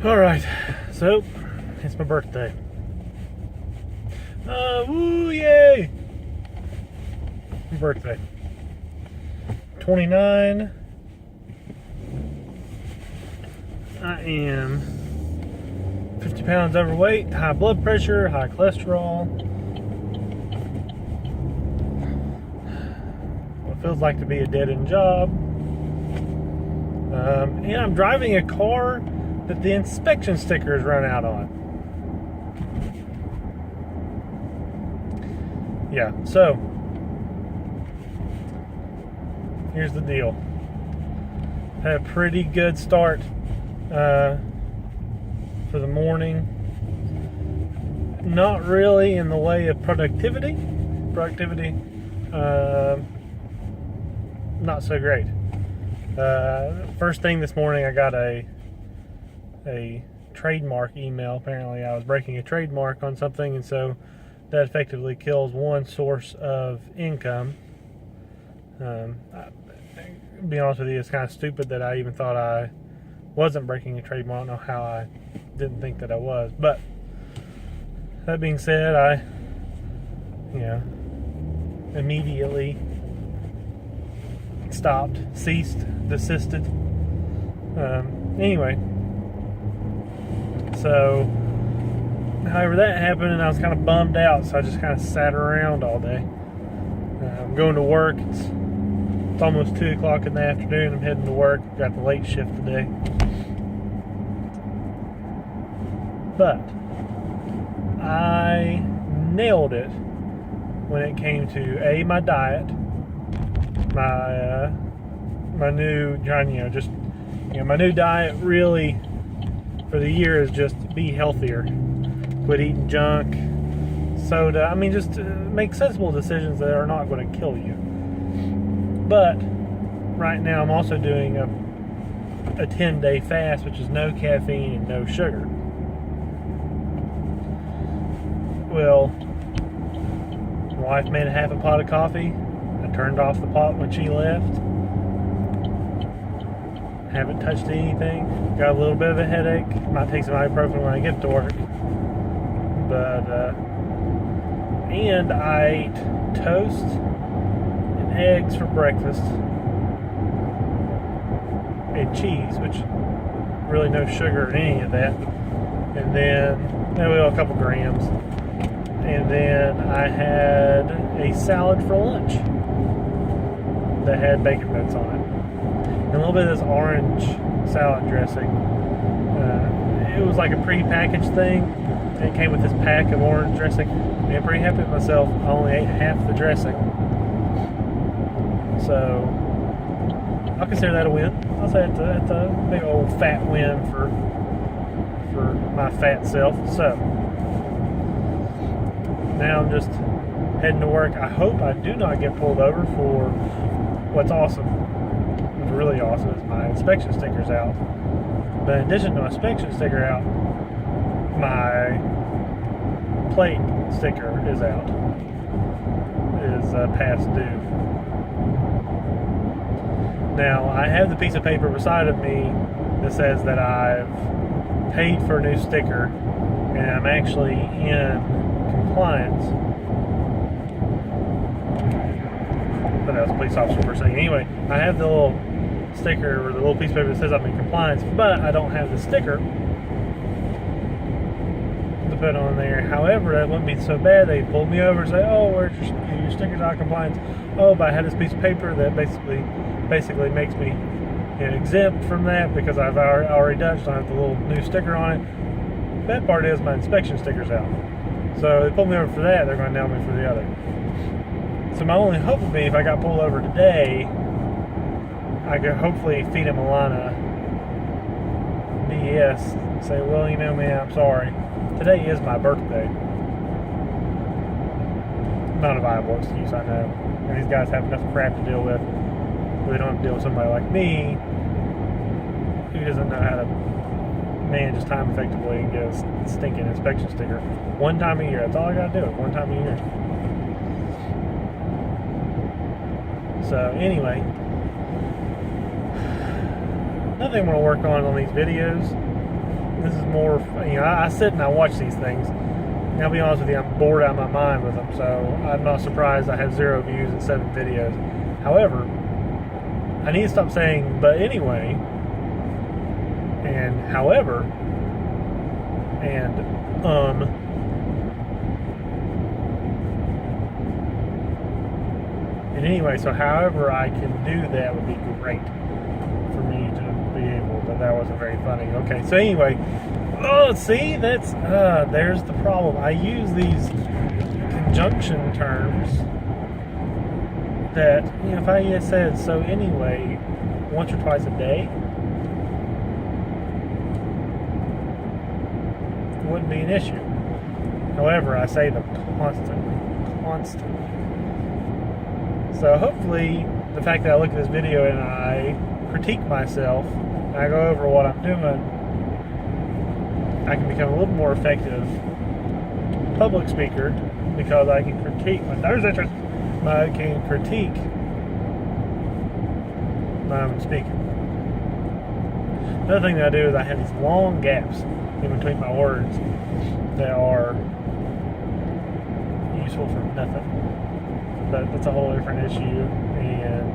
Alright, so it's my birthday. Woo, yay! My birthday. 29. I am 50 pounds overweight, high blood pressure, high cholesterol. What feels like to be a dead-end job. And I'm driving a car that the inspection stickers run out on. Yeah, so here's the deal. Had a pretty good start for the morning. Not really in the way of productivity. Not so great. First thing this morning, I got a trademark email. Apparently I was breaking a trademark on something, and so that effectively kills one source of income. To be honest with you, it's kind of stupid that I even thought I wasn't breaking a trademark. I don't know how I didn't think that I was. But that being said, I immediately stopped, ceased, desisted. Anyway, so however that happened, and I was kind of bummed out, so I just kind of sat around all day. I'm going to work. It's almost 2 o'clock in the afternoon. I'm heading to work. Got the late shift today. But I nailed it when it came to my diet, my new, my new diet really for the year is just be healthier. Quit eating junk, soda. I mean, just make sensible decisions that are not going to kill you. But right now I'm also doing a 10-day fast, which is no caffeine and no sugar. Well, my wife made a half a pot of coffee. I turned off the pot when she left. Haven't touched anything. Got a little bit of a headache. Might take some ibuprofen when I get to work. But and I ate toast and eggs for breakfast and cheese, which really no sugar in any of that. And then a couple grams. And then I had a salad for lunch that had bacon bits on it. And a little bit of this orange salad dressing. It was like a pre-packaged thing. It came with this pack of orange dressing. And I'm pretty happy with myself. I only ate half the dressing. So I'll consider that a win. I'll say it's a big old fat win for my fat self. So now I'm just heading to work. I hope I do not get pulled over for what's awesome. What's really awesome is my inspection sticker's out. But in addition to my inspection sticker out, my plate sticker is out. Is past due. Now, I have the piece of paper beside of me that says that I've paid for a new sticker and I'm actually in compliance. But that was a police officer for a second. Anyway, I have the little sticker or the little piece of paper that says I'm in compliance, but I don't have the sticker to put on there. However, that wouldn't be so bad. They pulled me over and say, "Oh, where's your sticker's out of compliance?" Oh, but I had this piece of paper that basically makes me exempt from that because I've already done it, so I have the little new sticker on it. That part is my inspection sticker's out. So they pulled me over for that. They're going to nail me for the other. So my only hope would be if I got pulled over today, I could hopefully feed him a line of BS. Say, well, man, I'm sorry. Today is my birthday. Not a viable excuse, I know. And these guys have enough crap to deal with. They don't have to deal with somebody like me who doesn't know how to manage his time effectively and get a stinking inspection sticker one time a year. That's all I gotta do, one time a year. So anyway, another thing I want to work on these videos This is more, I sit and I watch these things. And I'll be honest with you, I'm bored out of my mind with them, so I'm not surprised I have 0 views and 7 videos. However, I need to stop saying, but anyway, and however, and and anyway, so however I can do that would be great for me to be able, but that wasn't very funny. Okay, so anyway, see, that's, there's the problem. I use these conjunction terms that, if I just said, so anyway, once or twice a day, it wouldn't be an issue. However, I say them constantly. So hopefully, the fact that I look at this video and I critique myself, and I go over what I'm doing, I can become a little more effective public speaker because I can critique I can critique my own speaking. Another thing that I do is I have these long gaps in between my words that are useful for nothing. But that's a whole different issue. And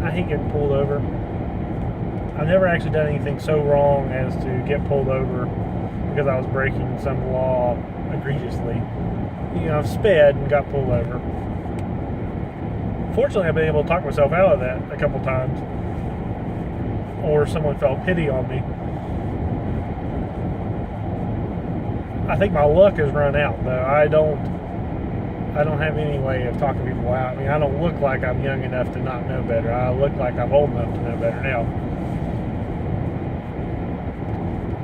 I hate getting pulled over. I've never actually done anything so wrong as to get pulled over because I was breaking some law egregiously. I've sped and got pulled over. Fortunately, I've been able to talk myself out of that a couple times, or someone felt pity on me. I think my luck has run out, though. I don't have any way of talking people out. I don't look like I'm young enough to not know better. I look like I'm old enough to know better now.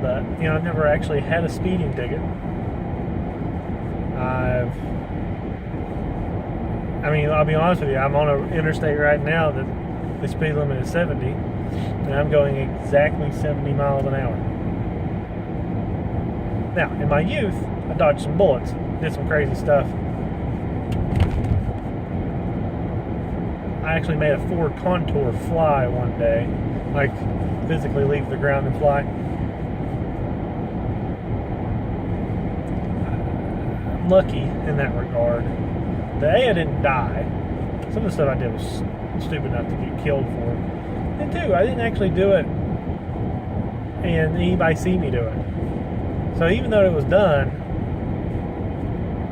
But, I've never actually had a speeding ticket. I'll be honest with you, I'm on an interstate right now that the speed limit is 70, and I'm going exactly 70 miles an hour. Now, in my youth, I dodged some bullets, did some crazy stuff. I actually made a Ford Contour fly one day, like physically leave the ground and fly. I'm lucky in that regard. I didn't die. Some of the stuff I did was stupid enough to get killed for. And two, I didn't actually do it and anybody see me do it. So even though it was done,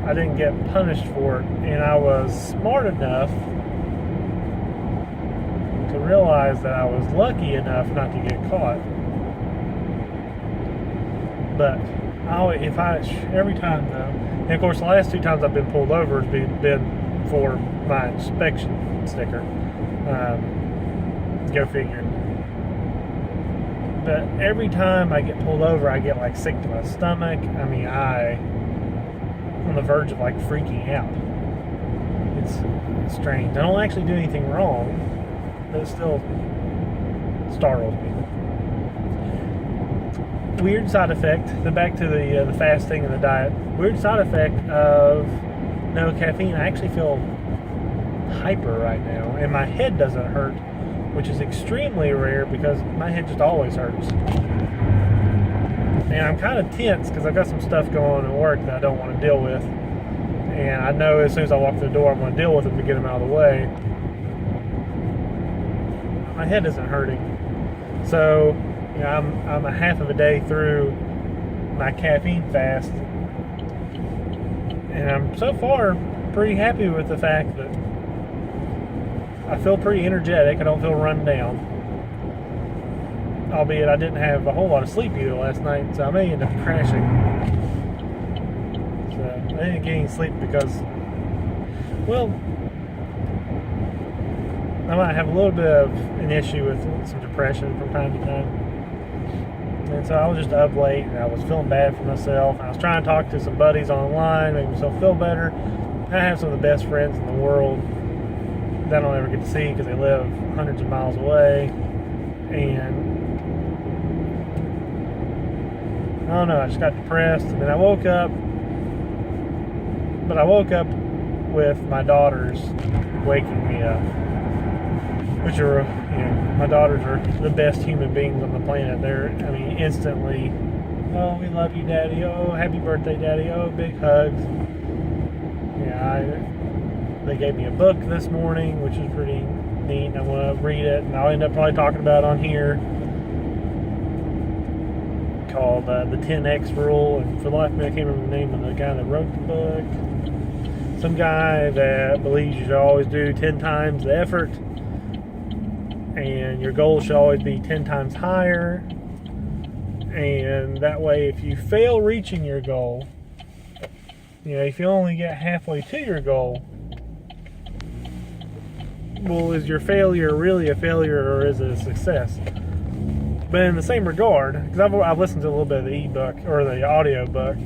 I didn't get punished for it, and I was smart enough to realize that I was lucky enough not to get caught. But every time though, and of course the last 2 times I've been pulled over has been for my inspection sticker. Go figure. But every time I get pulled over, I get like sick to my stomach. I'm on the verge of like freaking out. It's strange. I don't actually do anything wrong, but it still startles me. Weird side effect, back to the fasting and the diet, weird side effect of no caffeine. I actually feel hyper right now, and my head doesn't hurt, which is extremely rare because my head just always hurts. And I'm kind of tense because I've got some stuff going on at work that I don't want to deal with, and I know as soon as I walk through the door I'm going to deal with them to get them out of the way. My head isn't hurting, so I'm a half of a day through my caffeine fast, and I'm so far pretty happy with the fact that I feel pretty energetic. I don't feel run down, albeit I didn't have a whole lot of sleep either last night, so I may end up crashing. So I didn't get any sleep because, well, I might have a little bit of an issue with some depression from time to time. And so I was just up late, and I was feeling bad for myself. I was trying to talk to some buddies online, make myself feel better. I have some of the best friends in the world that I don't ever get to see because they live hundreds of miles away. And I don't know, I just got depressed. And then I woke up, but I woke up with my daughters waking me up. which are, my daughters are the best human beings on the planet. They're, instantly, oh, we love you, Daddy. Oh, happy birthday, Daddy. Oh, big hugs. They gave me a book this morning, which is pretty neat. I'm going to read it, and I'll end up probably talking about it on here, called the 10X Rule. And for the life of me, I can't remember the name of the guy that wrote the book. Some guy that believes you should always do 10 times the effort, and your goal should always be 10 times higher. And that way, if you fail reaching your goal, if you only get halfway to your goal, well, is your failure really a failure, or is it a success? But in the same regard, because I've listened to a little bit of the ebook or the audio book,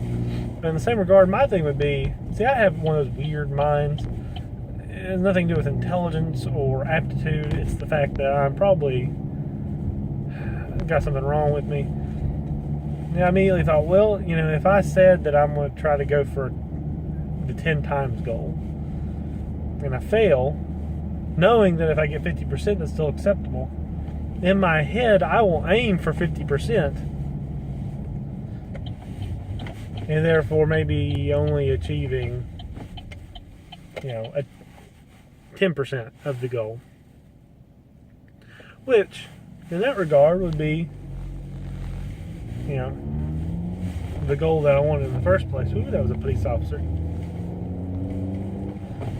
but in the same regard, my thing would be, I have one of those weird minds. It has nothing to do with intelligence or aptitude. It's the fact that I'm probably got something wrong with me. I immediately thought, well, if I said that I'm going to try to go for the 10 times goal, and I fail, knowing that if I get 50%, that's still acceptable, in my head, I will aim for 50%. And therefore, maybe only achieving, a 10% of the goal. Which, in that regard, would be, the goal that I wanted in the first place. Ooh, that was a police officer.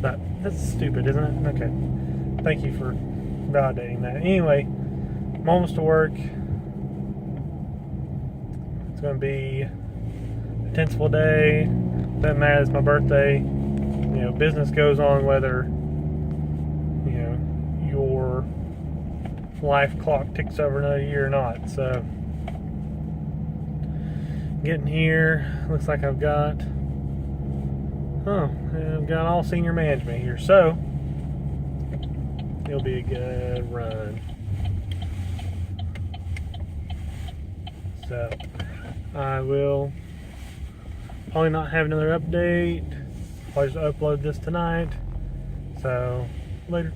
But that's stupid, isn't it? Okay. Thank you for validating that. Anyway, I'm almost to work. It's going to be a tenseful day. Doesn't matter, it's my birthday. Business goes on whether, your life clock ticks over another year or not. So, getting here, looks like I've got all senior management here, so it'll be a good run. So I will probably not have another update. I'll just upload this tonight. So later.